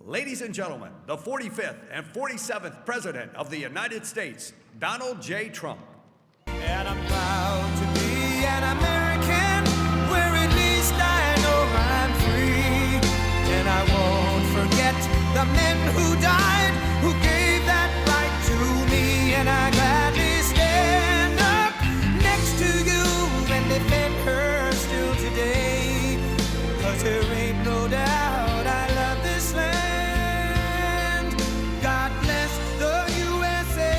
Ladies and gentlemen, the 45th and 47th President of the United States, Donald J. Trump. And I'm proud to be an American, where at least I know I'm free. And I won't forget the men who died, who gave that right to me. And I gladly stand up next to you and defend her still today. 'Cause there ain't no doubt I love this land. God bless the USA.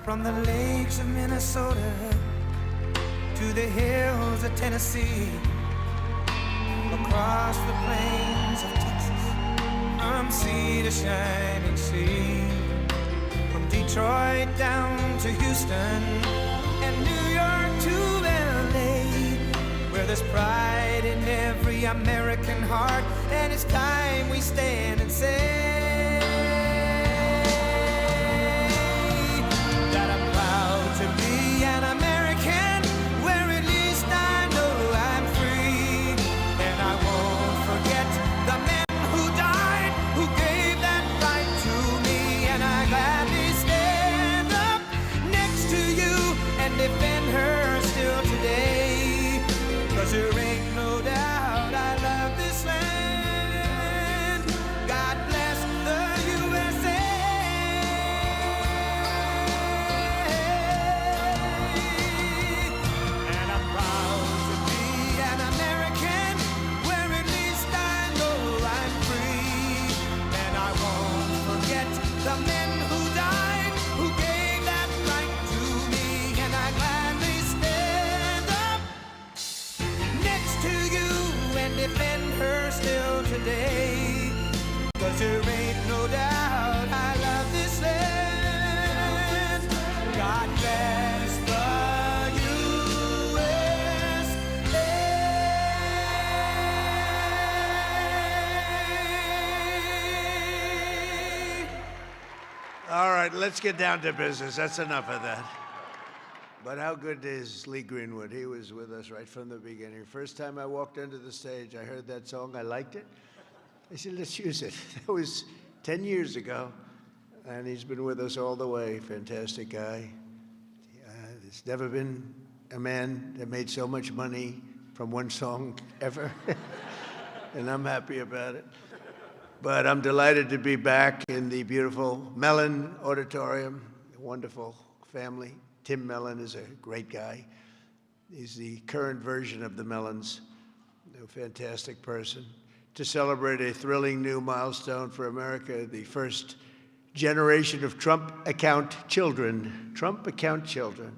From the lakes of Minnesota to the hills of Tennessee, across the plains of Texas, from sea to shining sea, from Detroit down to Houston and New York to LA, where there's pride in every American heart, and it's time we stand and say that I'm proud to be an American, where at least I know I'm free. And I won't forget the men who died, who gave that right to me. And I gladly stand up next to you and defend her still today. 'Cause there ain't no doubt I love this land. God bless the USA. And I'm proud to be an American, where at least I know I'm free. And I won't forget the men who died, who gave that right to me. And I gladly stand up next to you and defend her still today. 'Cause there ain't no doubt I love this land. God bless the USA. All right, let's get down to business. That's enough of that. But how good is Lee Greenwood? He was with us right from the beginning. First time I walked onto the stage, I heard that song. I liked it. I said, let's use it. That was 10 years ago, and he's been with us all the way. Fantastic guy. There's never been a man that made so much money from one song ever, and I'm happy about it. But I'm delighted to be back in the beautiful Mellon Auditorium, a wonderful family. Tim Mellon is a great guy. He's the current version of the Mellons, a fantastic person. To celebrate a thrilling new milestone for America, the first generation of Trump account children. Trump account children.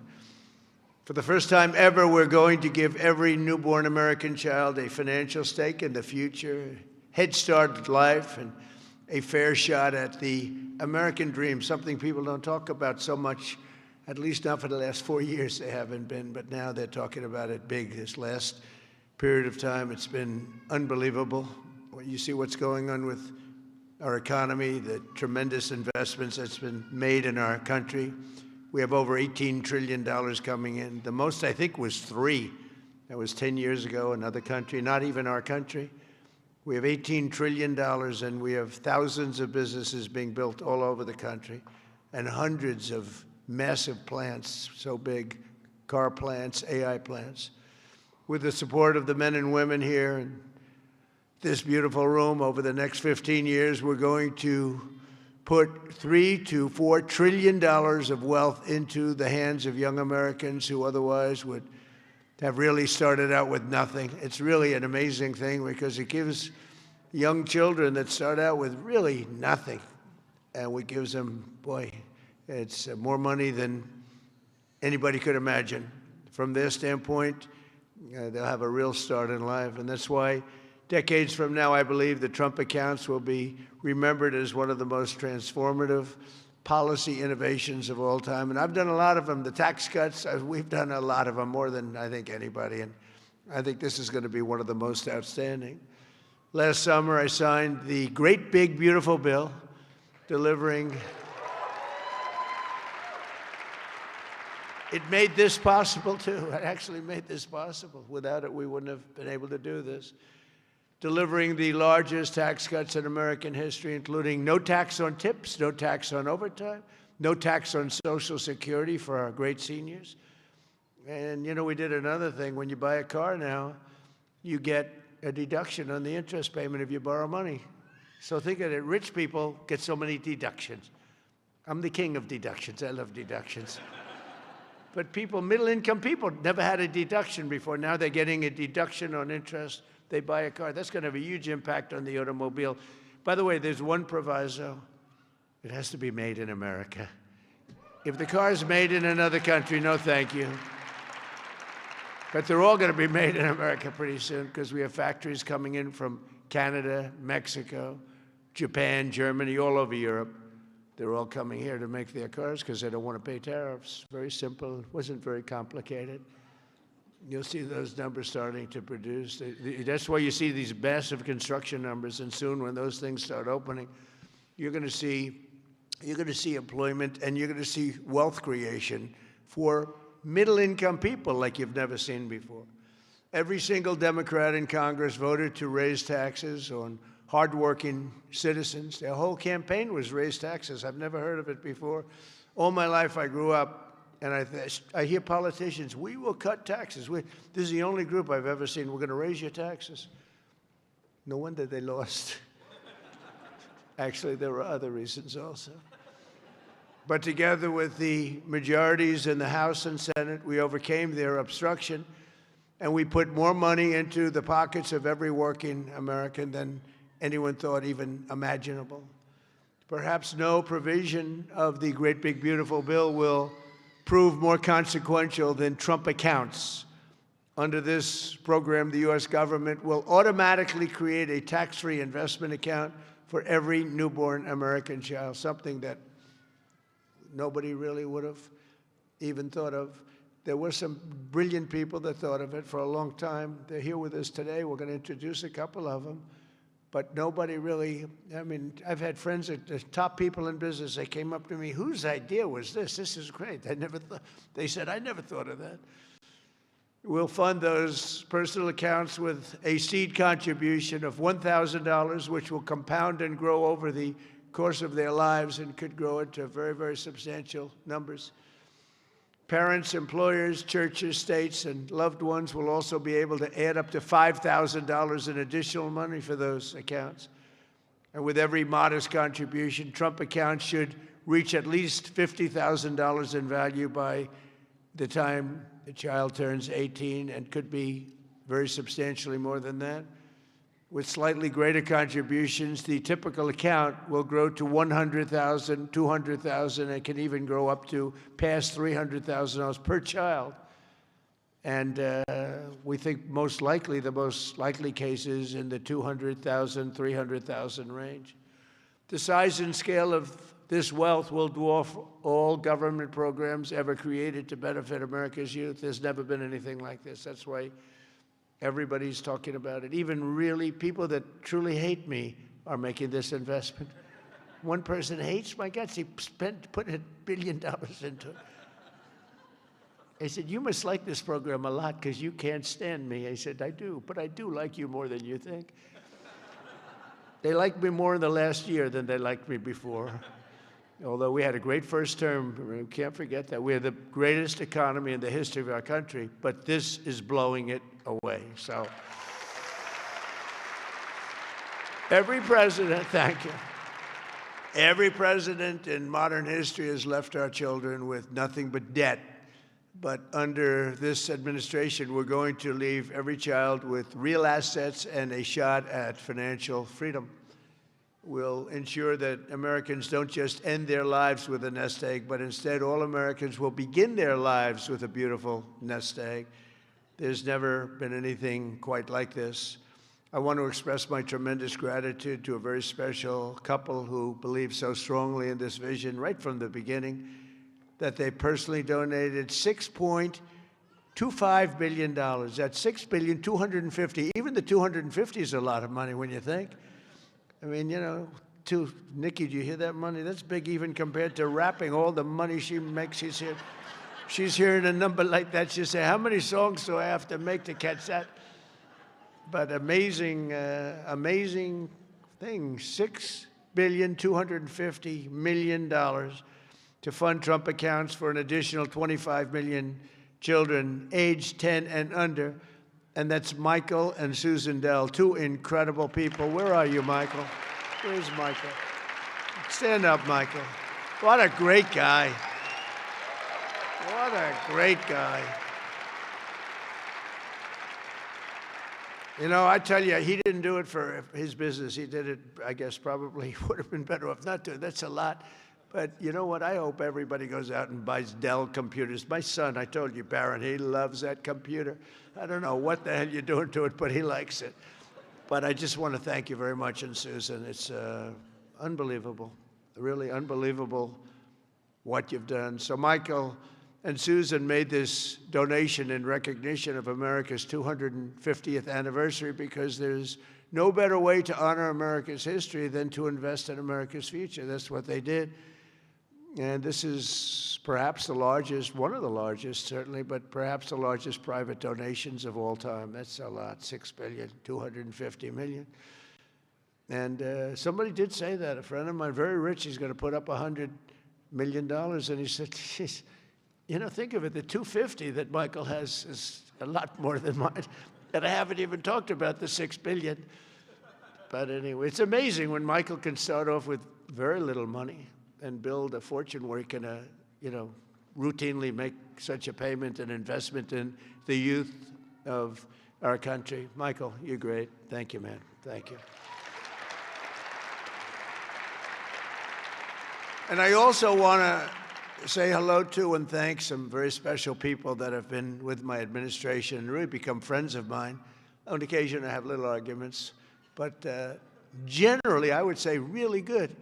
For the first time ever, we're going to give every newborn American child a financial stake in the future, head start at life, and a fair shot at the American dream, something people don't talk about so much, at least not for the last 4 years they haven't been, but now they're talking about it big. This last period of time, it's been unbelievable. When you see what's going on with our economy, the tremendous investments that's been made in our country. We have over $18 trillion coming in. The most, I think, was 3. That was 10 years ago, another country, not even our country. We have $18 trillion, and we have thousands of businesses being built all over the country, and hundreds of massive plants, so big, car plants, AI plants. With the support of the men and women here in this beautiful room, over the next 15 years, we're going to put $3 to $4 trillion of wealth into the hands of young Americans who otherwise would have really started out with nothing. It's really an amazing thing because it gives young children that start out with really nothing, and it gives them, boy, it's more money than anybody could imagine. From their standpoint, they'll have a real start in life, and that's why decades from now, I believe the Trump accounts will be remembered as one of the most transformative policy innovations of all time. And I've done a lot of them. The tax cuts, we've done a lot of them, more than I think anybody. And I think this is going to be one of the most outstanding. Last summer, I signed the great, big, beautiful bill delivering It made this possible, too. It actually made this possible. Without it, we wouldn't have been able to do this. Delivering the largest tax cuts in American history, including no tax on tips, no tax on overtime, no tax on Social Security for our great seniors. And, you know, we did another thing. When you buy a car now, you get a deduction on the interest payment if you borrow money. So think of it. Rich people get so many deductions. I'm the king of deductions. I love deductions. But people, middle-income people, never had a deduction before. Now they're getting a deduction on interest. They buy a car. That's going to have a huge impact on the automobile. By the way, there's one proviso. It has to be made in America. If the car is made in another country, no thank you. But they're all going to be made in America pretty soon because we have factories coming in from Canada, Mexico, Japan, Germany, all over Europe. They're all coming here to make their cars because they don't want to pay tariffs. Very simple. It wasn't very complicated. You'll see those numbers starting to produce. That's why you see these massive construction numbers. And soon, when those things start opening, you're going to see employment and you're going to see wealth creation for middle-income people like you've never seen before. Every single Democrat in Congress voted to raise taxes on hardworking citizens. Their whole campaign was raise taxes. I've never heard of it before. All my life I grew up, and I hear politicians, we will cut taxes. This is the only group I've ever seen, we're going to raise your taxes. No wonder they lost. Actually, there were other reasons also. But together with the majorities in the House and Senate, we overcame their obstruction, and we put more money into the pockets of every working American than anyone thought even imaginable. Perhaps no provision of the great big beautiful bill will prove more consequential than Trump accounts. Under this program, the U.S. government will automatically create a tax-free investment account for every newborn American child, something that nobody really would have even thought of. There were some brilliant people that thought of it for a long time. They're here with us today. We're going to introduce a couple of them. But nobody really, I mean, I've had friends at the top people in business, they came up to me, whose idea was this? This is great. They said, I never thought of that. We'll fund those personal accounts with a seed contribution of $1,000, which will compound and grow over the course of their lives and could grow into very, very substantial numbers. Parents, employers, churches, states, and loved ones will also be able to add up to $5,000 in additional money for those accounts. And with every modest contribution, Trump accounts should reach at least $50,000 in value by the time the child turns 18 and could be very substantially more than that. With slightly greater contributions, the typical account will grow to $100,000, $200,000, and can even grow up to past $300,000 per child. And we think most likely, the most likely case is in the $200,000, $300,000 range. The size and scale of this wealth will dwarf all government programs ever created to benefit America's youth. There's never been anything like this. That's why everybody's talking about it. Even really people that truly hate me are making this investment. One person hates my guts. He put $1 billion into it. I said, you must like this program a lot because you can't stand me. I said, I do, but I do like you more than you think. They liked me more in the last year than they liked me before. Although we had a great first term, we can't forget that. We're the greatest economy in the history of our country, but this is blowing it away. So every president, thank you. Every president in modern history has left our children with nothing but debt. But under this administration, we're going to leave every child with real assets and a shot at financial freedom. We'll ensure that Americans don't just end their lives with a nest egg, but instead all Americans will begin their lives with a beautiful nest egg. There's never been anything quite like this. I want to express my tremendous gratitude to a very special couple who believed so strongly in this vision right from the beginning that they personally donated $6.25 billion. That's $6,250,000,000. Even the 250 is a lot of money when you think. I mean, you know, Nikki, do you hear that money? That's big even compared to wrapping all the money she makes. She's here. she's hearing a number like that, she'll say, how many songs do I have to make to catch that? But amazing, amazing thing, $6,250,000,000 to fund Trump accounts for an additional 25 million children aged 10 and under. And that's Michael and Susan Dell, two incredible people. Where are you, Michael? Where's Michael? Stand up, Michael. What a great guy. What a great guy. You know, I tell you, he didn't do it for his business. He did it, I guess, probably would have been better off not to. That's a lot. But you know what? I hope everybody goes out and buys Dell computers. My son, I told you, Barron, he loves that computer. I don't know what the hell you're doing to it, but he likes it. But I just want to thank you very much, and Susan. It's unbelievable, really unbelievable what you've done. So Michael and Susan made this donation in recognition of America's 250th anniversary because there's no better way to honor America's history than to invest in America's future. That's what they did. And this is perhaps the largest, one of the largest certainly, but perhaps the largest private donations of all time. That's a lot, $6,250,000,000. And somebody did say that. A friend of mine, very rich, he's going to put up $100 million. And he said, geez, you know, think of it, the 250 that Michael has is a lot more than mine. And I haven't even talked about the $6 billion. But anyway, it's amazing when Michael can start off with very little money and build a fortune where he can, you know, routinely make such a payment and investment in the youth of our country. Michael, you're great. Thank you, man. Thank you. And I also want to say hello to and thank some very special people that have been with my administration and really become friends of mine. On occasion, I have little arguments, but generally, I would say really good.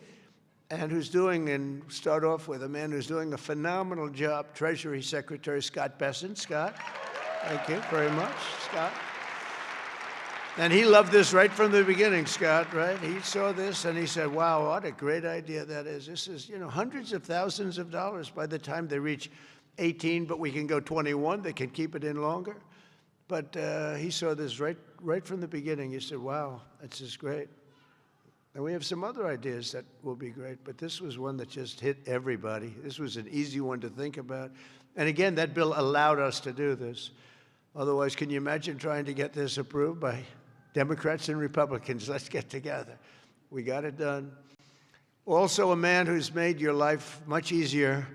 And who's doing, and start off with a man who's doing a phenomenal job, Treasury Secretary Scott Bessent. Scott, thank you very much, Scott. And he loved this right from the beginning, Scott, right? He saw this and he said, wow, what a great idea that is. This is, you know, hundreds of thousands of dollars by the time they reach 18, but we can go 21. They can keep it in longer. But he saw this right from the beginning. He said, wow, this is great. And we have some other ideas that will be great, but this was one that just hit everybody. This was an easy one to think about. And again, that bill allowed us to do this. Otherwise, can you imagine trying to get this approved by Democrats and Republicans? Let's get together. We got it done. Also, a man who's made your life much easier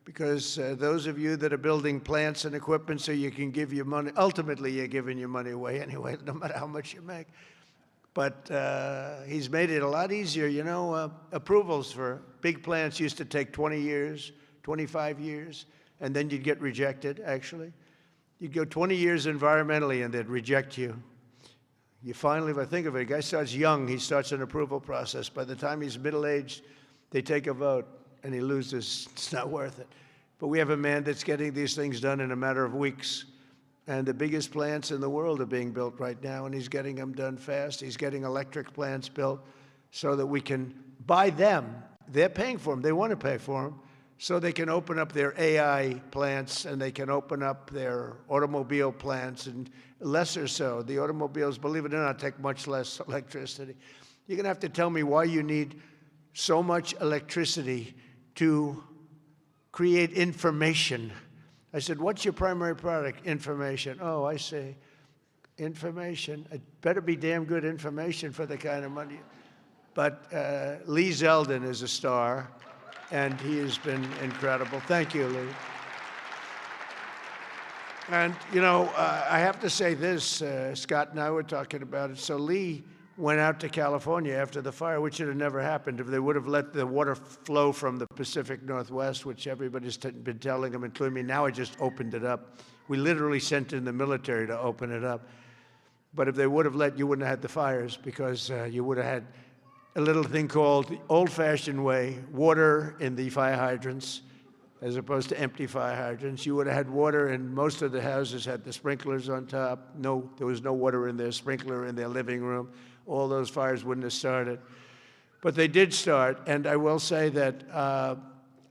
because those of you that are building plants and equipment so you can give your money, ultimately you're giving your money away anyway, no matter how much you make. But he's made it a lot easier. You know, approvals for big plants used to take 20 years, 25 years, and then you'd get rejected, actually. You'd go 20 years environmentally, and they'd reject you. You finally, if I think of it, a guy starts young, he starts an approval process. By the time he's middle-aged, they take a vote, and he loses. It's not worth it. But we have a man that's getting these things done in a matter of weeks. And the biggest plants in the world are being built right now, and he's getting them done fast. He's getting electric plants built so that we can buy them. They're paying for them. They want to pay for them so they can open up their AI plants and they can open up their automobile plants, and lesser so. The automobiles, believe it or not, take much less electricity. You're going to have to tell me why you need so much electricity to create information. I said, what's your primary product? Information. Oh, I see. Information. It better be damn good information for the kind of money. But Lee Zeldin is a star, and he has been incredible. Thank you, Lee. And, you know, I have to say this. Scott and I were talking about it. So Lee went out to California after the fire, which would have never happened if they would have let the water flow from the Pacific Northwest, which everybody's been telling them, including me. Now I just opened it up. We literally sent in the military to open it up. But if they would have let, you wouldn't have had the fires because you would have had a little thing called the old-fashioned way, water in the fire hydrants, as opposed to empty fire hydrants. You would have had water, and most of the houses had the sprinklers on top. No, there was no water in their sprinkler in their living room. All those fires wouldn't have started. But they did start, and I will say that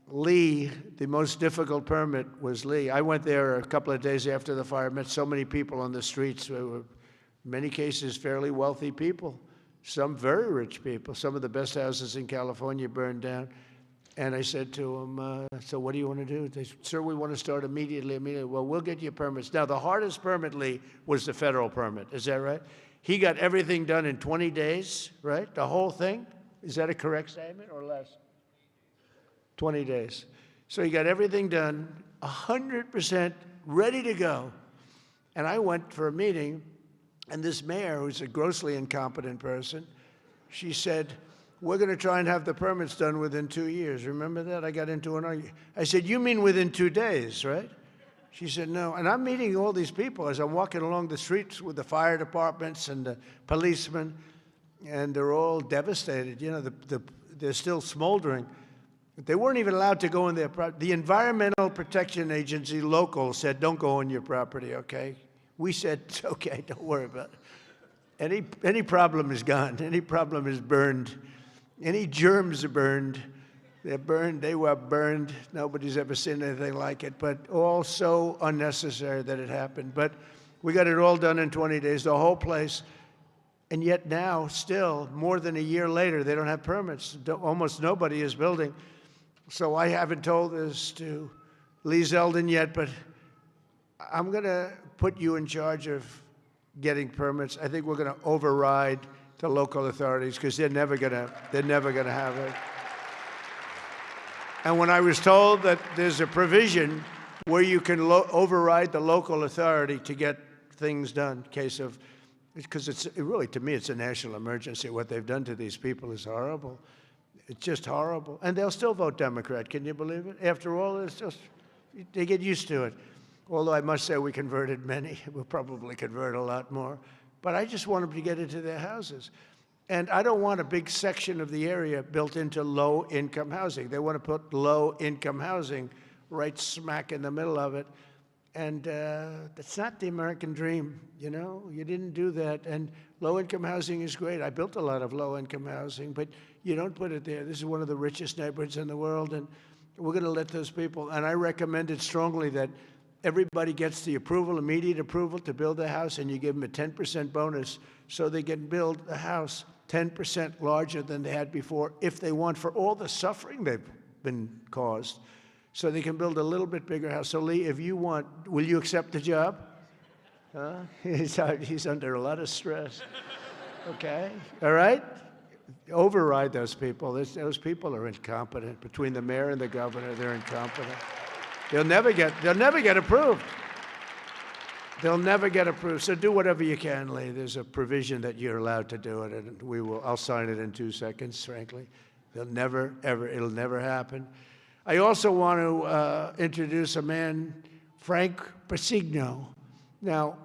Lee, the most difficult permit was Lee. I went there a couple of days after the fire, met so many people on the streets. There were, in many cases, fairly wealthy people, some very rich people. Some of the best houses in California burned down. And I said to them, so what do you want to do? They said, sir, we want to start immediately. Well, we'll get you permits. Now, the hardest permit, Lee, was the federal permit. Is that right? He got everything done in 20 days, right? The whole thing? Is that a correct statement or less? 20 days. So he got everything done, 100% ready to go. And I went for a meeting, and this mayor, who's a grossly incompetent person, she said, we're going to try and have the permits done within 2 years. Remember that? I got into an argument. I said, you mean within 2 days, right? She said, no. And I'm meeting all these people as I'm walking along the streets with the fire departments and the policemen, and they're all devastated. You know, they're still smoldering. They weren't even allowed to go in their property. The Environmental Protection Agency local said, don't go on your property, okay? We said, it's okay, don't worry about it. Any problem is gone. Any problem is burned. Any germs are burned. They're burned. They were burned. Nobody's ever seen anything like it, but all so unnecessary that it happened. But we got it all done in 20 days, the whole place. And yet now, still, more than a year later, they don't have permits. Almost nobody is building. So I haven't told this to Lee Zeldin yet, but I'm going to put you in charge of getting permits. I think we're going to override the local authorities because they're never going to have it. And when I was told that there's a provision where you can override the local authority to get things done, in case of, because it's really, to me, it's a national emergency. What they've done to these people is horrible. It's just horrible. And they'll still vote Democrat. Can you believe it? After all, it's just, they get used to it. Although I must say we converted many. We'll probably convert a lot more. But I just want them to get into their houses. And I don't want a big section of the area built into low-income housing. They want to put low-income housing right smack in the middle of it. And that's not the American dream, you know? You didn't do that. And low-income housing is great. I built a lot of low-income housing, but you don't put it there. This is one of the richest neighborhoods in the world, and we're going to let those people. And I recommended strongly that everybody gets the approval, immediate approval to build a house, and you give them a 10% bonus so they can build a house 10% larger than they had before if they want, for all the suffering they've been caused. So they can build a little bit bigger house. So Lee, if you want, will you accept the job? Huh? He's under a lot of stress. Okay, all right? Override those people. Those people are incompetent. Between the mayor and the governor, they're incompetent. They'll never get approved. They'll never get approved. So do whatever you can, Lee. There's a provision that you're allowed to do it, and I'll sign it in 2 seconds, frankly. It'll never happen. I also want to introduce a man, Frank Pasigno. Now,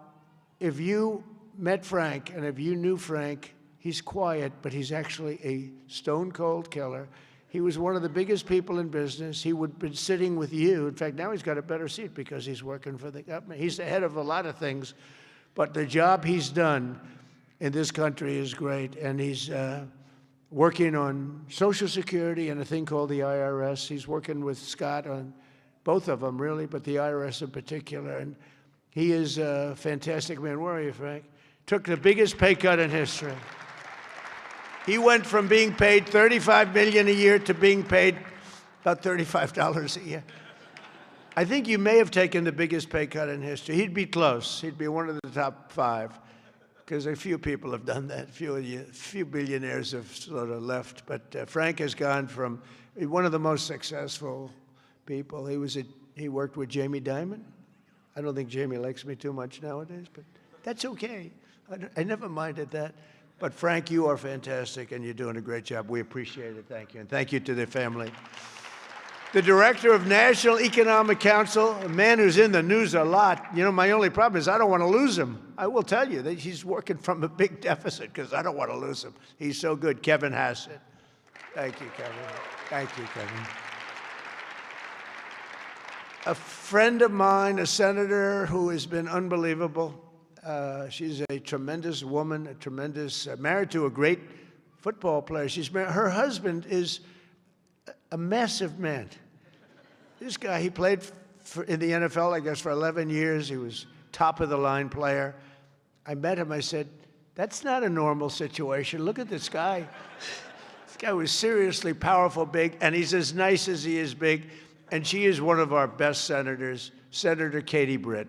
if you met Frank, and if you knew Frank, he's quiet, but he's actually a stone-cold killer. He was one of the biggest people in business. He would have been sitting with you. In fact, now he's got a better seat because he's working for the government. He's the head of a lot of things, but the job he's done in this country is great, and he's working on Social Security and a thing called the IRS. He's working with Scott on both of them, really, but the IRS in particular, and he is a fantastic man. Where are you, Frank? Took the biggest pay cut in history. He went from being paid $35 million a year to being paid about $35 a year. I think you may have taken the biggest pay cut in history. He'd be close. He'd be one of the top 5, because a few people have done that. Few billionaires have sort of left. But Frank has gone from one of the most successful people. He worked with Jamie Dimon. I don't think Jamie likes me too much nowadays, but that's okay. I never minded that. But Frank, you are fantastic, and you're doing a great job. We appreciate it. Thank you. And thank you to their family. The director of National Economic Council, a man who's in the news a lot. You know, my only problem is I don't want to lose him. I will tell you that he's working from a big deficit because I don't want to lose him. He's so good. Kevin Hassett. Thank you, Kevin. Thank you, Kevin. A friend of mine, a senator who has been unbelievable. She's a tremendous woman, married to a great football player. Her husband is a massive man. This guy, he played in the NFL, I guess, for 11 years. He was top-of-the-line player. I met him. I said, that's not a normal situation. Look at this guy. This guy was seriously powerful, big, and he's as nice as he is big. And she is one of our best senators, Senator Katie Britt.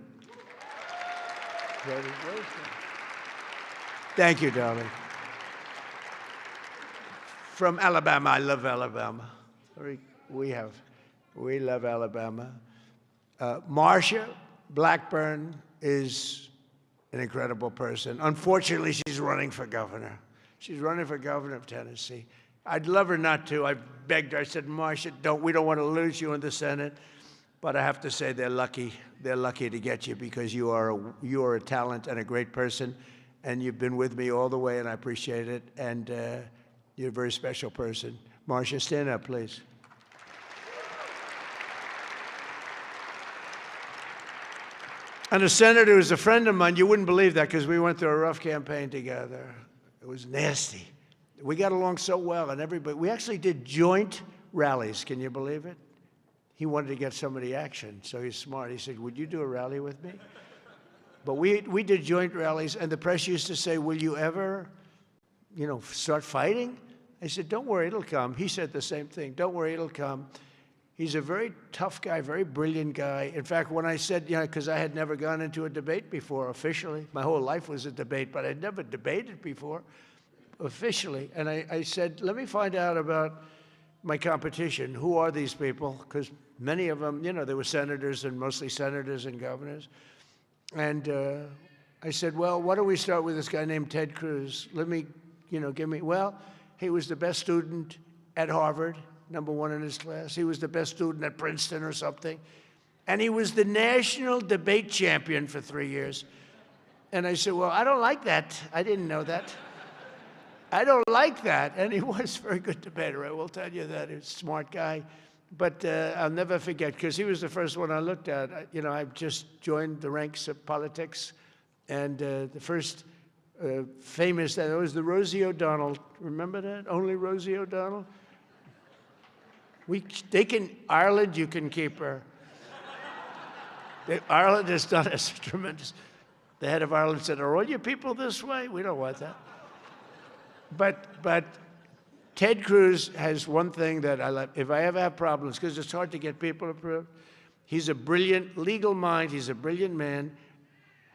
Thank you, darling. From Alabama. I love Alabama. We love Alabama. Marsha Blackburn is an incredible person. Unfortunately, she's running for governor. She's running for governor of Tennessee. I'd love her not to. I begged her. I said, Marsha, we don't want to lose you in the Senate. But I have to say they're lucky. They're lucky to get you because you are a talent and a great person. And you've been with me all the way, and I appreciate it. And you're a very special person. Marsha, stand up, please. And a senator who's a friend of mine, you wouldn't believe that because we went through a rough campaign together. It was nasty. We got along so well, and everybody, we actually did joint rallies. Can you believe it? He wanted to get some of the action, so he's smart. He said, would you do a rally with me? But we did joint rallies, and the press used to say, will you ever, start fighting? I said, don't worry, it'll come. He said the same thing. Don't worry, it'll come. He's a very tough guy, very brilliant guy. In fact, when I said, because I had never gone into a debate before officially. My whole life was a debate, but I'd never debated before officially. And I said, let me find out about my competition. Who are these people? Because many of them, they were senators and mostly senators and governors. And I said, well, why don't we start with this guy named Ted Cruz? Let me, well, he was the best student at Harvard. #1 in his class. He was the best student at Princeton or something. And he was the national debate champion for 3 years. And I said, well, I don't like that. I didn't know that. I don't like that. And he was a very good debater, I will tell you that. He's a smart guy. But I'll never forget, because he was the first one I looked at. I just joined the ranks of politics. And the first famous, that was the Rosie O'Donnell. Remember that? Only Rosie O'Donnell? Ireland, you can keep her. Ireland has done us tremendous. The head of Ireland said, are all your people this way? We don't want that. But Ted Cruz has one thing that I like. If I ever have problems, because it's hard to get people approved, he's a brilliant legal mind. He's a brilliant man.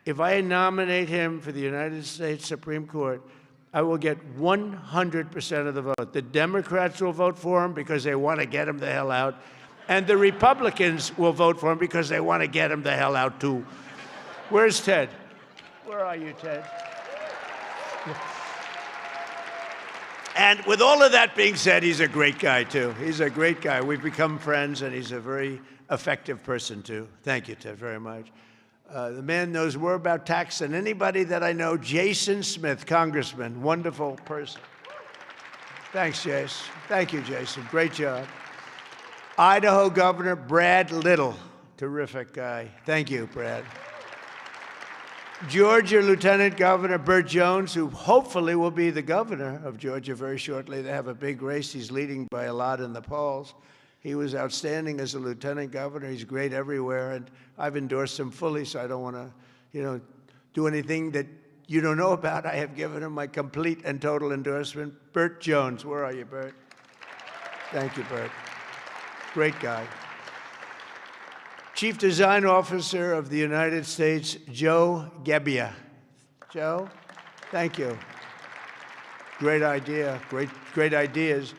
If I nominate him for the United States Supreme Court, I will get 100% of the vote. The Democrats will vote for him because they want to get him the hell out. And the Republicans will vote for him because they want to get him the hell out, too. Where's Ted? Where are you, Ted? And with all of that being said, he's a great guy, too. He's a great guy. We've become friends, and he's a very effective person, too. Thank you, Ted, very much. The man knows more about tax than anybody that I know. Jason Smith, congressman, wonderful person. Thanks, Jason. Thank you, Jason. Great job. Idaho Governor Brad Little, terrific guy. Thank you, Brad. Georgia Lieutenant Governor Burt Jones, who hopefully will be the governor of Georgia very shortly. They have a big race. He's leading by a lot in the polls. He was outstanding as a lieutenant governor. He's great everywhere, and I've endorsed him fully, so I don't want to, do anything that you don't know about. I have given him my complete and total endorsement. Burt Jones, where are you, Burt? Thank you, Burt. Great guy. Chief Design Officer of the United States, Joe Gebbia. Joe, thank you. Great idea, great ideas.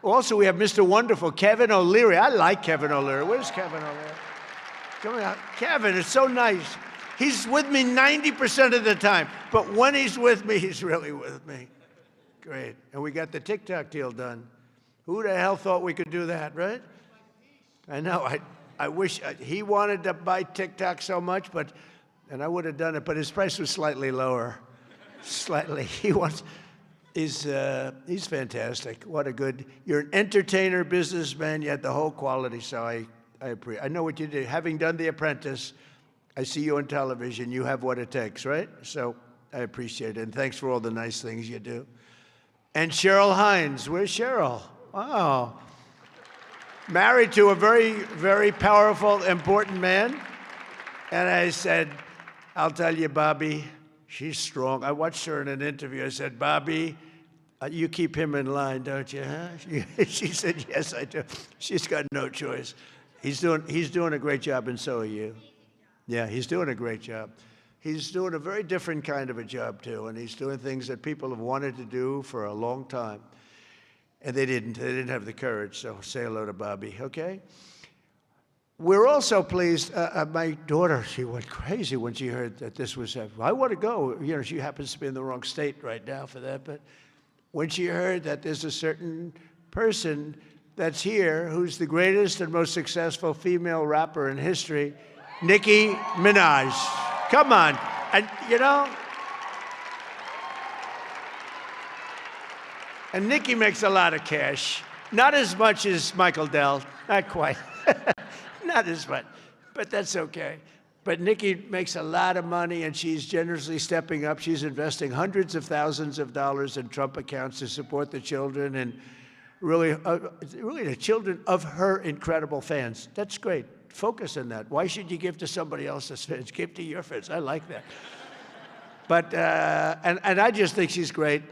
Also, we have Mr. Wonderful, Kevin O'Leary. I like Kevin O'Leary. Where's Kevin O'Leary? Come on, Kevin, it's so nice. He's with me 90% of the time, but when he's with me, he's really with me. Great. And we got the TikTok deal done. Who the hell thought we could do that, right? I know. I wish he wanted to buy TikTok so much, and I would have done it, but his price was slightly lower. Slightly. He's fantastic. What a good, you're an entertainer, businessman, you had the whole quality, so I appreciate. I know what you did. Having done The Apprentice, I see you on television. You have what it takes, right? So I appreciate it, and thanks for all the nice things you do. And Cheryl Hines. Where's Cheryl? Wow. married to a very, very powerful, important man. And I said, I'll tell you, Bobby, she's strong. I watched her in an interview. I said, Bobby, you keep him in line, don't you, huh? She said, yes, I do. She's got no choice. He's doing a great job, and so are you. Yeah, he's doing a great job. He's doing a very different kind of a job, too, and he's doing things that people have wanted to do for a long time. And they didn't. They didn't have the courage, so say hello to Bobby, okay? We're also pleased. My daughter, she went crazy when she heard that this was happening. I want to go. You know, she happens to be in the wrong state right now for that, but when she heard that there's a certain person that's here who's the greatest and most successful female rapper in history, Nicki Minaj. Come on. And, you know, and Nicki makes a lot of cash. Not as much as Michael Dell. Not quite. Not as much. But that's okay. But Nicki makes a lot of money, and she's generously stepping up. She's investing hundreds of thousands of dollars in Trump accounts to support the children and really the children of her incredible fans. That's great. Focus on that. Why should you give to somebody else's fans? Give to your fans. I like that. But, and I just think she's great.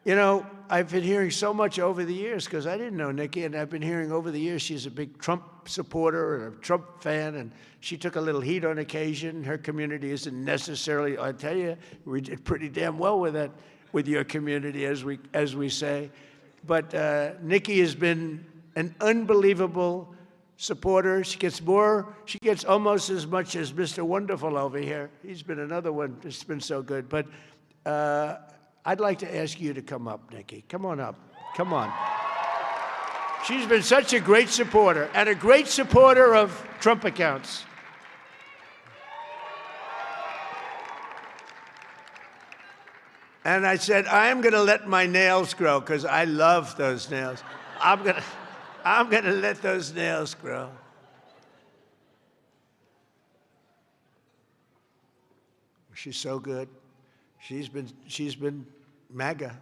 You know, I've been hearing so much over the years, because I didn't know Nicki, and I've been hearing over the years she's a big Trump supporter and a Trump fan, and she took a little heat on occasion. Her community isn't necessarily, I tell you, we did pretty damn well with that, with your community, as we say. But Nicki has been an unbelievable supporter. She gets almost as much as Mr. Wonderful over here. He's been another one that's been so good. But I'd like to ask you to come up, Nicki. Come on up. Come on. She's been such a great supporter, and a great supporter of Trump accounts. And I said, I'm going to let my nails grow, because I love those nails. I'm going to let those nails grow. She's so good. She's been MAGA.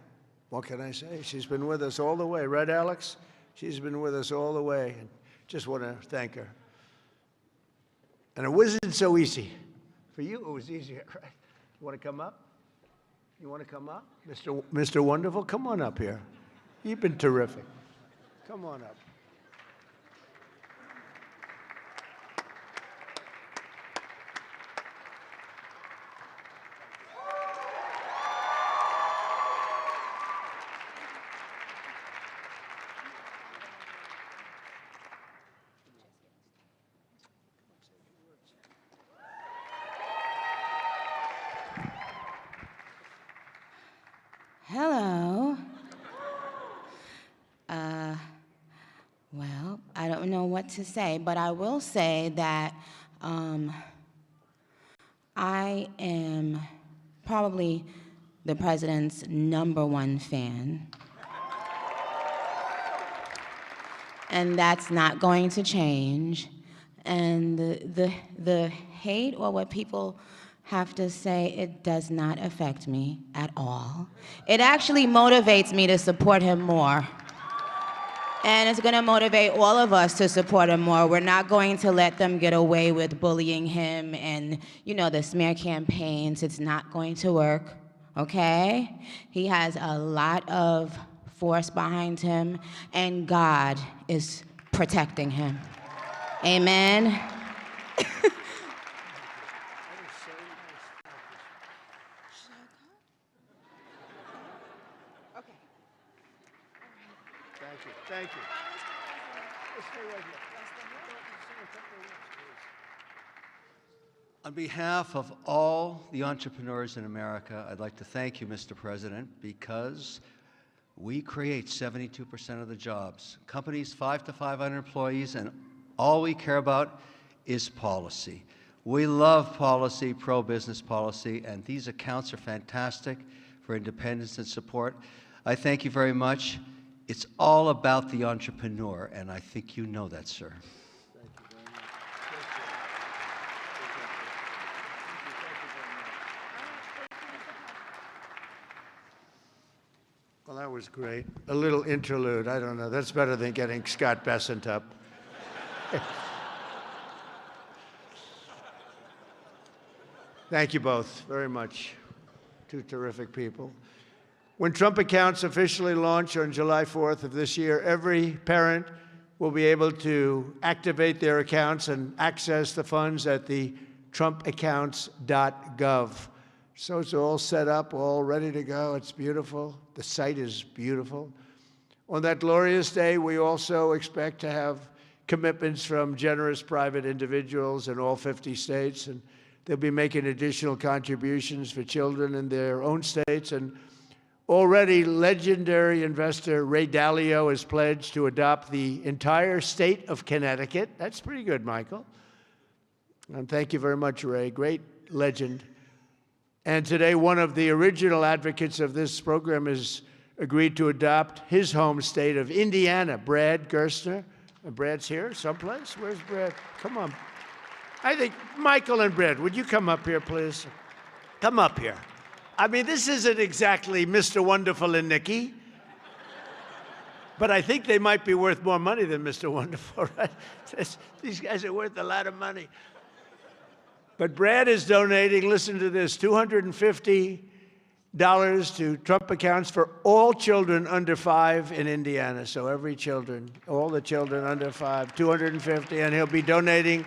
What can I say? She's been with us all the way. Right, Alex? She's been with us all the way. And just want to thank her. And it wasn't so easy. For you, it was easier, right? You want to come up? You want to come up? Mr. Wonderful, come on up here. You've been terrific. Come on up. Hello. Well, I don't know what to say, but I will say that I am probably the president's #1 fan. And that's not going to change. And the hate, or what people have to say, it does not affect me at all. It actually motivates me to support him more. And it's going to motivate all of us to support him more. We're not going to let them get away with bullying him and, you know, the smear campaigns. It's not going to work, okay? He has a lot of force behind him, and God is protecting him. Amen. Thank you. On behalf of all the entrepreneurs in America, I'd like to thank you, Mr. President, because we create 72% of the jobs. Companies 5 to 500 employees, and all we care about is policy. We love policy, pro-business policy, and these accounts are fantastic for independence and support. I thank you very much. It's all about the entrepreneur, and I think you know that, sir. Thank you very much. Well, that was great. A little interlude. I don't know. That's better than getting Scott Bessent up. Thank you both very much. Two terrific people. When Trump accounts officially launch on July 4th of this year, every parent will be able to activate their accounts and access the funds at the trumpaccounts.gov. So it's all set up, all ready to go. It's beautiful. The site is beautiful. On that glorious day, we also expect to have commitments from generous private individuals in all 50 states, and they'll be making additional contributions for children in their own states. And already, legendary investor Ray Dalio has pledged to adopt the entire state of Connecticut. That's pretty good, Michael. And thank you very much, Ray. Great legend. And today, one of the original advocates of this program has agreed to adopt his home state of Indiana, Brad Gerstner. Brad's here someplace? Where's Brad? Come on. I think Michael and Brad, would you come up here, please? Come up here. I mean, this isn't exactly Mr. Wonderful and Nikki, but I think they might be worth more money than Mr. Wonderful, right? These guys are worth a lot of money. But Brad is donating, listen to this, $250 to Trump accounts for all children under 5 in Indiana. So every children, all the children under 5, $250, and he'll be donating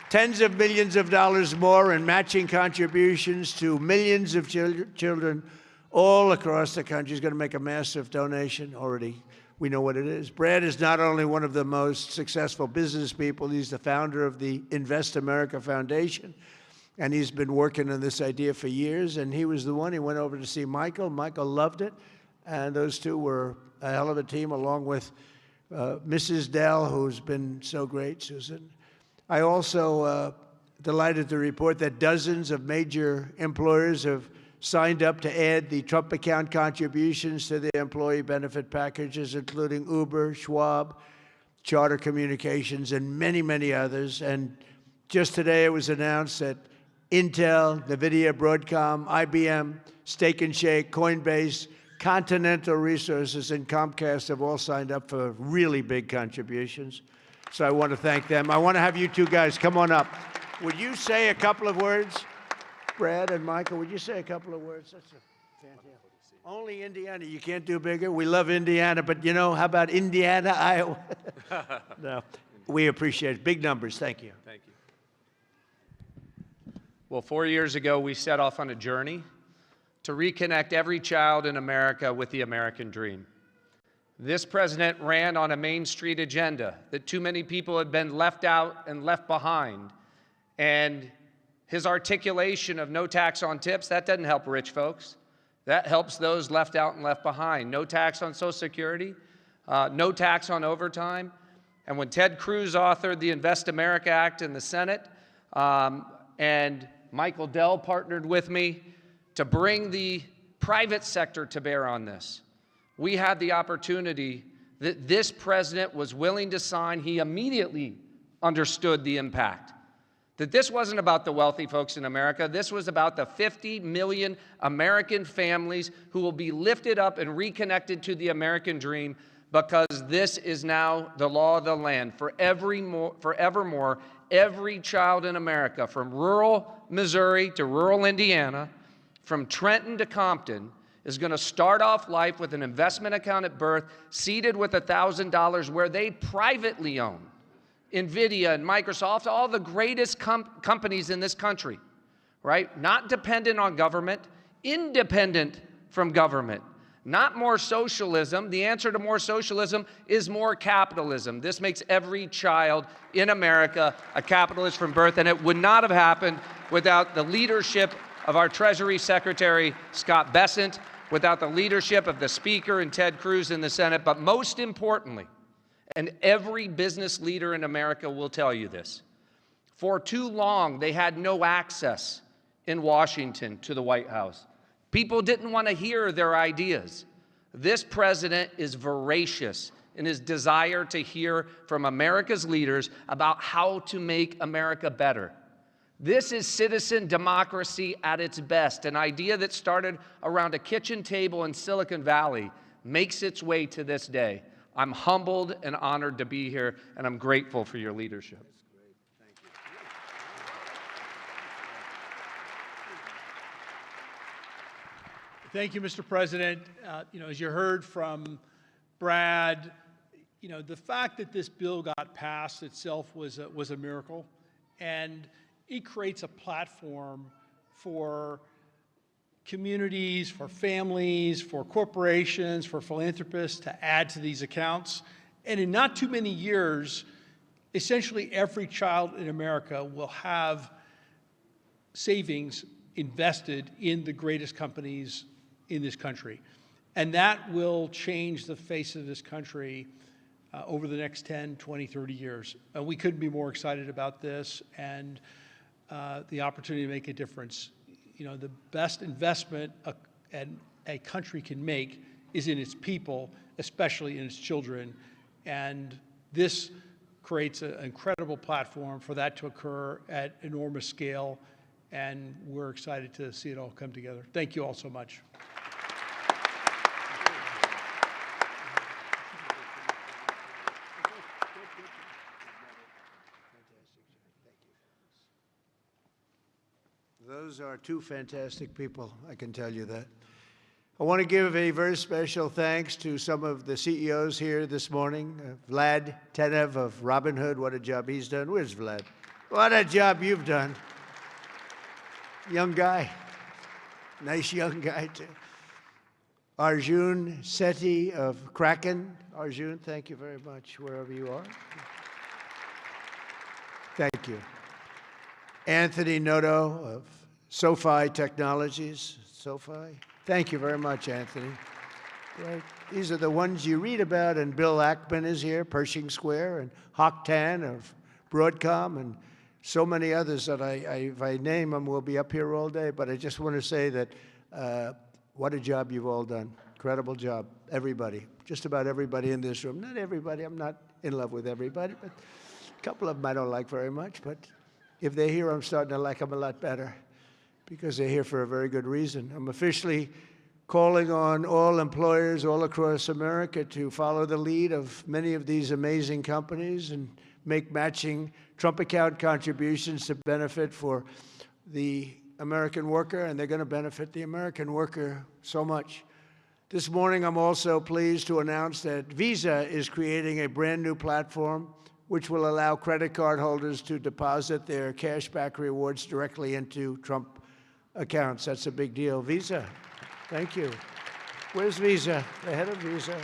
tens of millions of dollars more in matching contributions to millions of children all across the country. He's going to make a massive donation already. We know what it is. Brad is not only one of the most successful business people, he's the founder of the Invest America Foundation, and he's been working on this idea for years, and he was the one. He went over to see Michael. Michael loved it, and those two were a hell of a team, along with Mrs. Dell, who's been so great, Susan. I also delighted to report that dozens of major employers have signed up to add the Trump account contributions to their employee benefit packages, including Uber, Schwab, Charter Communications, and many, many others. And just today it was announced that Intel, NVIDIA, Broadcom, IBM, Steak and Shake, Coinbase, Continental Resources, and Comcast have all signed up for really big contributions. So I want to thank them. I want to have you two guys come on up. Would you say a couple of words? Brad and Michael, would you say a couple of words? That's fantastic. Only Indiana. You can't do bigger. We love Indiana, but you know, how about Indiana, Iowa? No, we appreciate it. Big numbers. Thank you. Thank you. Well, 4 years ago, we set off on a journey to reconnect every child in America with the American dream. This president ran on a Main Street agenda that too many people had been left out and left behind. And his articulation of no tax on tips, that doesn't help rich folks. That helps those left out and left behind. No tax on Social Security, no tax on overtime. And when Ted Cruz authored the Invest America Act in the Senate, and Michael Dell partnered with me to bring the private sector to bear on this, we had the opportunity that this president was willing to sign. He immediately understood the impact. That this wasn't about the wealthy folks in America. This was about the 50 million American families who will be lifted up and reconnected to the American dream, because this is now the law of the land. Forevermore, every child in America, from rural Missouri to rural Indiana, from Trenton to Compton, is going to start off life with an investment account at birth, seeded with $1,000, where they privately own NVIDIA and Microsoft, all the greatest companies in this country, right? Not dependent on government, independent from government. Not more socialism. The answer to more socialism is more capitalism. This makes every child in America a capitalist from birth, and it would not have happened without the leadership of our Treasury Secretary, Scott Bessent, without the leadership of the Speaker and Ted Cruz in the Senate, but most importantly, and every business leader in America will tell you this, for too long they had no access in Washington to the White House. People didn't want to hear their ideas. This president is voracious in his desire to hear from America's leaders about how to make America better. This is citizen democracy at its best. An idea that started around a kitchen table in Silicon Valley makes its way to this day. I'm humbled and honored to be here, and I'm grateful for your leadership. Thank you, Mr. President. As you heard from Brad, the fact that this bill got passed itself was a miracle, and it creates a platform for communities, for families, for corporations, for philanthropists to add to these accounts. And in not too many years, essentially every child in America will have savings invested in the greatest companies in this country. And that will change the face of this country over the next 10, 20, 30 years. We couldn't be more excited about this and the opportunity to make a difference. The best investment a country can make is in its people, especially in its children. And this creates an incredible platform for that to occur at enormous scale. And we're excited to see it all come together. Thank you all so much. Those are two fantastic people, I can tell you that. I want to give a very special thanks to some of the CEOs here this morning. Vlad Tenev of Robinhood, what a job he's done. Where's Vlad? What a job you've done. Young guy. Nice young guy, too. Arjun Sethi of Kraken. Arjun, thank you very much, wherever you are. Thank you. Anthony Noto of SoFi Technologies. SoFi. Thank you very much, Anthony. Right. These are the ones you read about, and Bill Ackman is here, Pershing Square, and Hock Tan of Broadcom, and so many others that if I name them, we'll be up here all day. But I just want to say that what a job you've all done. Incredible job. Everybody. Just about everybody in this room. Not everybody. I'm not in love with everybody, but a couple of them I don't like very much. But if they're here, I'm starting to like them a lot better because they're here for a very good reason. I'm officially calling on all employers all across America to follow the lead of many of these amazing companies and make matching Trump account contributions to benefit for the American worker, and they're going to benefit the American worker so much. This morning, I'm also pleased to announce that Visa is creating a brand new platform which will allow credit card holders to deposit their cashback rewards directly into Trump accounts. That's a big deal. Visa, thank you. Where's Visa? The head of Visa.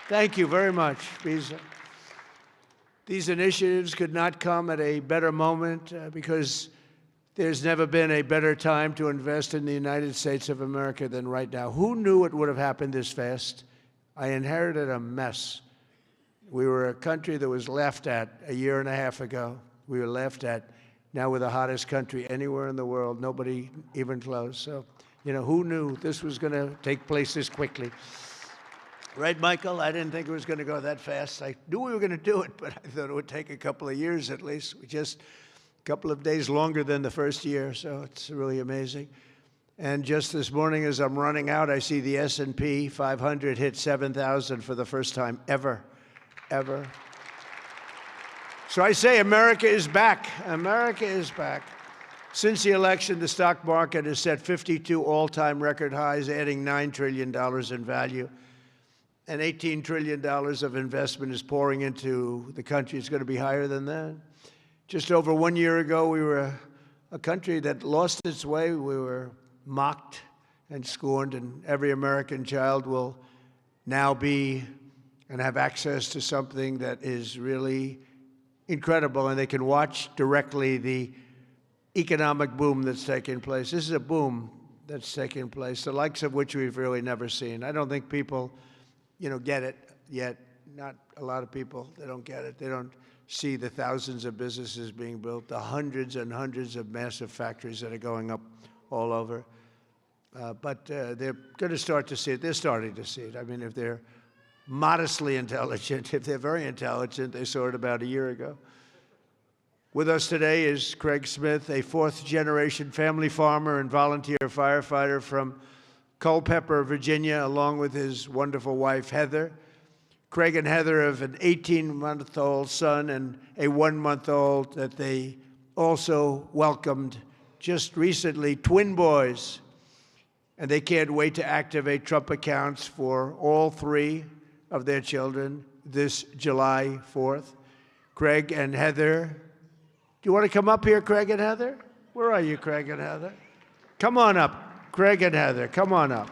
Thank you very much, Visa. These initiatives could not come at a better moment because there's never been a better time to invest in the United States of America than right now. Who knew it would have happened this fast? I inherited a mess. We were a country that was laughed at a year and a half ago. We were laughed at. Now we're the hottest country anywhere in the world, nobody even close. So, who knew this was going to take place this quickly? Right, Michael? I didn't think it was going to go that fast. I knew we were going to do it, but I thought it would take a couple of years at least. Just a couple of days longer than the first year, so it's really amazing. And just this morning as I'm running out, I see the S&P 500 hit 7,000 for the first time ever. So I say America is back. America is back. Since the election, the stock market has set 52 all-time record highs, adding $9 trillion in value. And $18 trillion of investment is pouring into the country. It's going to be higher than that. Just over 1 year ago, we were a country that lost its way. We were mocked and scorned, and every American child will now be and have access to something that is really incredible, and they can watch directly the economic boom that's taking place. This is a boom that's taking place, the likes of which we've really never seen. I don't think people, get it yet. Not a lot of people. They don't get it. They don't see the thousands of businesses being built, the hundreds and hundreds of massive factories that are going up all over. But they're going to start to see it. They're starting to see it. I mean, if they're modestly intelligent, if they're very intelligent, they saw it about a year ago. With us today is Craig Smith, a fourth-generation family farmer and volunteer firefighter from Culpeper, Virginia, along with his wonderful wife, Heather. Craig and Heather have an 18-month-old son and a 1-month-old that they also welcomed just recently, twin boys. And they can't wait to activate Trump accounts for all 3 of their children this July 4th. Craig and Heather, do you want to come up here, Craig and Heather? Where are you, Craig and Heather? Come on up, Craig and Heather, come on up.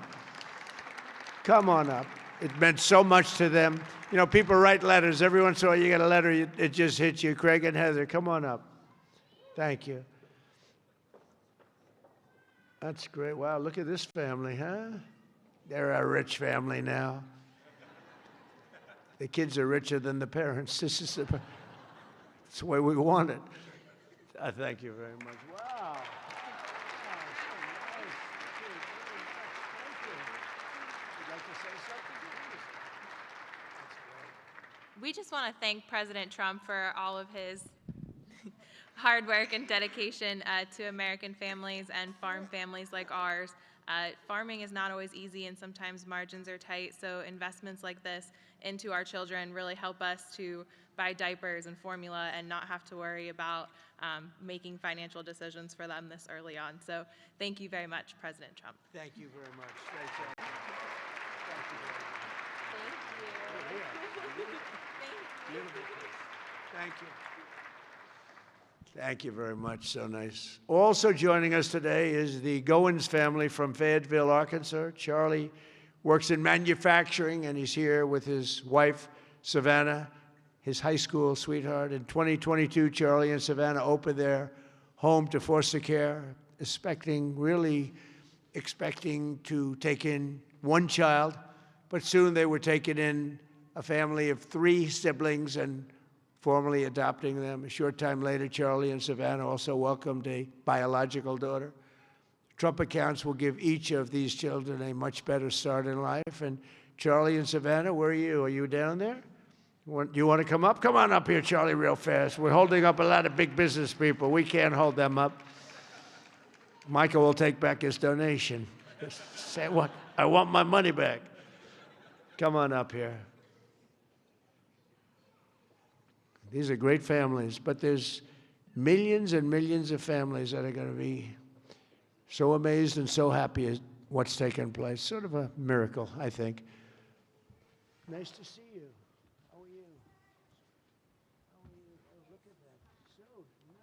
Come on up. It meant so much to them. You know, people write letters. Every once in a while you get a letter, it just hits you. Craig and Heather, come on up. Thank you. That's great. Wow, look at this family, huh? They're a rich family now. The kids are richer than the parents. That's the way we want it. I thank you very much. Wow. We just want to thank President Trump for all of his hard work and dedication to American families and farm families like ours. Farming is not always easy and sometimes margins are tight, so investments like this into our children really help us to buy diapers and formula and not have to worry about making financial decisions for them this early on. So thank you very much, President Trump. Thank you very much. Thank you. Thank you. Thank you very much. So nice. Also joining us today is the Goins family from Fayetteville, Arkansas. Charlie works in manufacturing, and he's here with his wife, Savannah, his high school sweetheart. In 2022, Charlie and Savannah opened their home to foster care, really expecting to take in 1 child, but soon they were taking in a family of 3 siblings and formally adopting them. A short time later, Charlie and Savannah also welcomed a biological daughter. Trump accounts will give each of these children a much better start in life. And Charlie and Savannah, where are you? Are you down there? Do you want to come up? Come on up here, Charlie, real fast. We're holding up a lot of big business people. We can't hold them up. Michael will take back his donation. Say what? I want my money back. Come on up here. These are great families, but there's millions and millions of families that are going to be so amazed and so happy at what's taken place. Sort of a miracle, I think. Nice to see you. How are you? How are you? Oh, look at that. So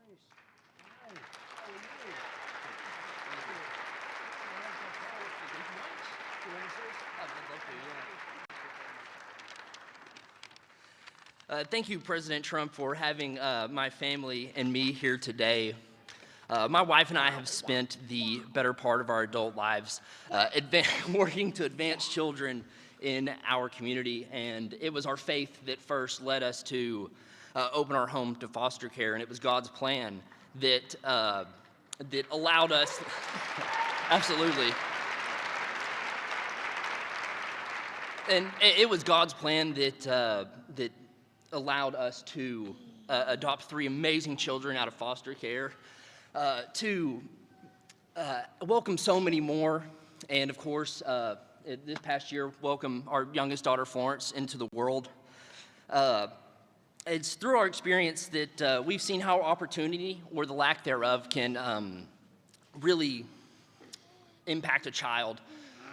nice. Hi. How are you? You want to say Thank you, President Trump, for having my family and me here today. My wife and I have spent the better part of our adult lives working to advance children in our community, and it was our faith that first led us to open our home to foster care, and it was God's plan that allowed us, absolutely. And it was God's plan that allowed us to adopt 3 amazing children out of foster care, to welcome so many more, and of course, this past year, welcome our youngest daughter, Florence, into the world. It's through our experience that we've seen how opportunity, or the lack thereof, can really impact a child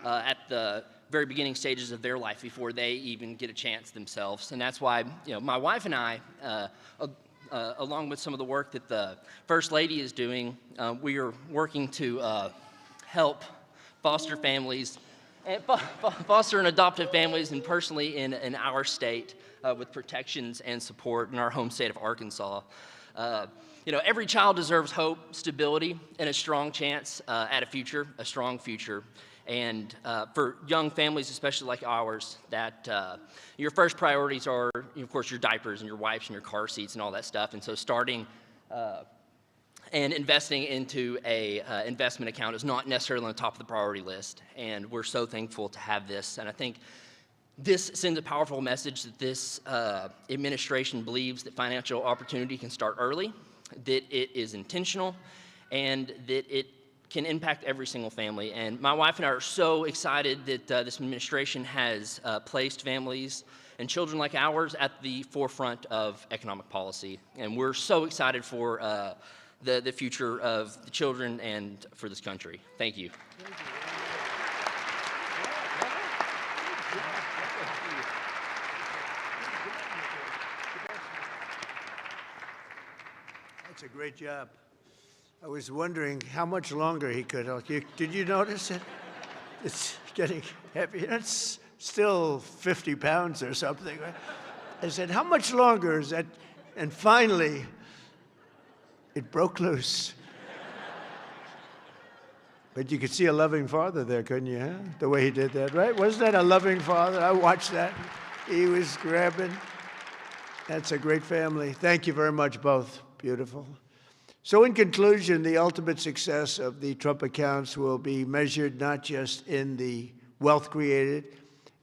at the very beginning stages of their life before they even get a chance themselves. And that's why, my wife and I, along with some of the work that the First Lady is doing, we are working to help foster families, foster and adoptive families, and personally in our state with protections and support in our home state of Arkansas. Every child deserves hope, stability, and a strong chance at a future, a strong future. And for young families, especially like ours, that your first priorities are, of course, your diapers and your wipes and your car seats and all that stuff. And so starting and investing into a investment account is not necessarily on the top of the priority list. And we're so thankful to have this. And I think this sends a powerful message that this administration believes that financial opportunity can start early, that it is intentional, and that it can impact every single family. And my wife and I are so excited that this administration has placed families and children like ours at the forefront of economic policy. And we're so excited for the future of the children and for this country. Thank you. That's a great job. I was wondering how much longer he could. Did you notice it? It's getting heavy. It's still 50 pounds or something. Right? I said, how much longer is that? And finally, it broke loose. But you could see a loving father there, couldn't you? Huh? The way he did that, right? Wasn't that a loving father? I watched that. He was grabbing. That's a great family. Thank you very much, both. Beautiful. So in conclusion, the ultimate success of the Trump accounts will be measured not just in the wealth created.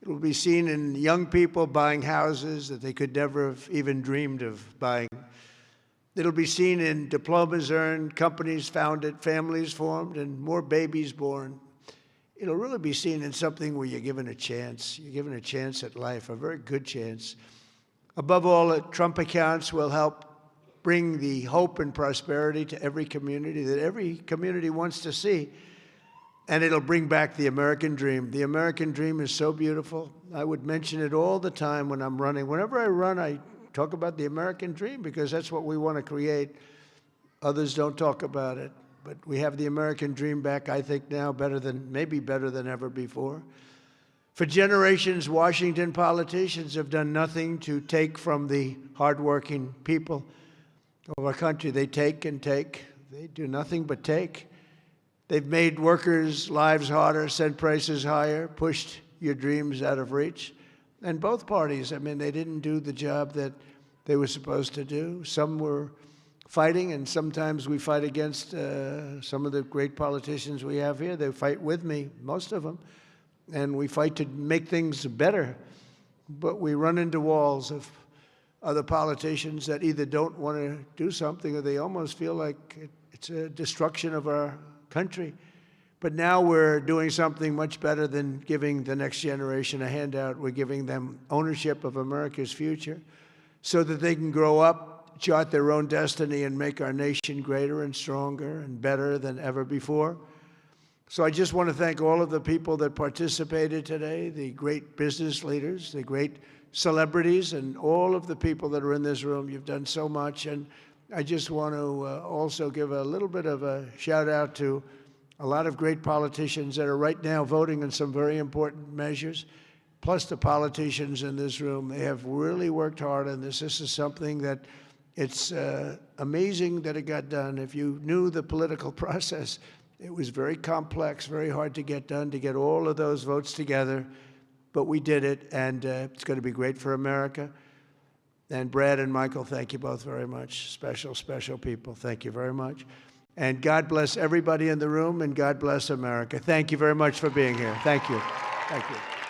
It will be seen in young people buying houses that they could never have even dreamed of buying. It'll be seen in diplomas earned, companies founded, families formed, and more babies born. It'll really be seen in something where you're given a chance. You're given a chance at life, a very good chance. Above all, the Trump accounts will help bring the hope and prosperity to every community that every community wants to see. And it'll bring back the American dream. The American dream is so beautiful. I would mention it all the time when I'm running. Whenever I run, I talk about the American dream because that's what we want to create. Others don't talk about it. But we have the American dream back, I think now, maybe better than ever before. For generations, Washington politicians have done nothing to take from the hardworking people of our country. They take and take. They do nothing but take. They've made workers' lives harder, sent prices higher, pushed your dreams out of reach. And both parties, I mean, they didn't do the job that they were supposed to do. Some were fighting, and sometimes we fight against some of the great politicians we have here. They fight with me, most of them, and we fight to make things better. But we run into walls of other politicians that either don't want to do something or they almost feel like it's a destruction of our country. But now we're doing something much better than giving the next generation a handout. We're giving them ownership of America's future so that they can grow up, chart their own destiny, and make our nation greater and stronger and better than ever before. So I just want to thank all of the people that participated today, the great business leaders, the great celebrities, and all of the people that are in this room. You've done so much. And I just want to also give a little bit of a shout out to a lot of great politicians that are right now voting on some very important measures, plus the politicians in this room. They have really worked hard on this. This is something that it's amazing that it got done. If you knew the political process, it was very complex, very hard to get done, to get all of those votes together. But we did it, and it's going to be great for America. And Brad and Michael, thank you both very much. Special, special people. Thank you very much. And God bless everybody in the room, and God bless America. Thank you very much for being here. Thank you. Thank you.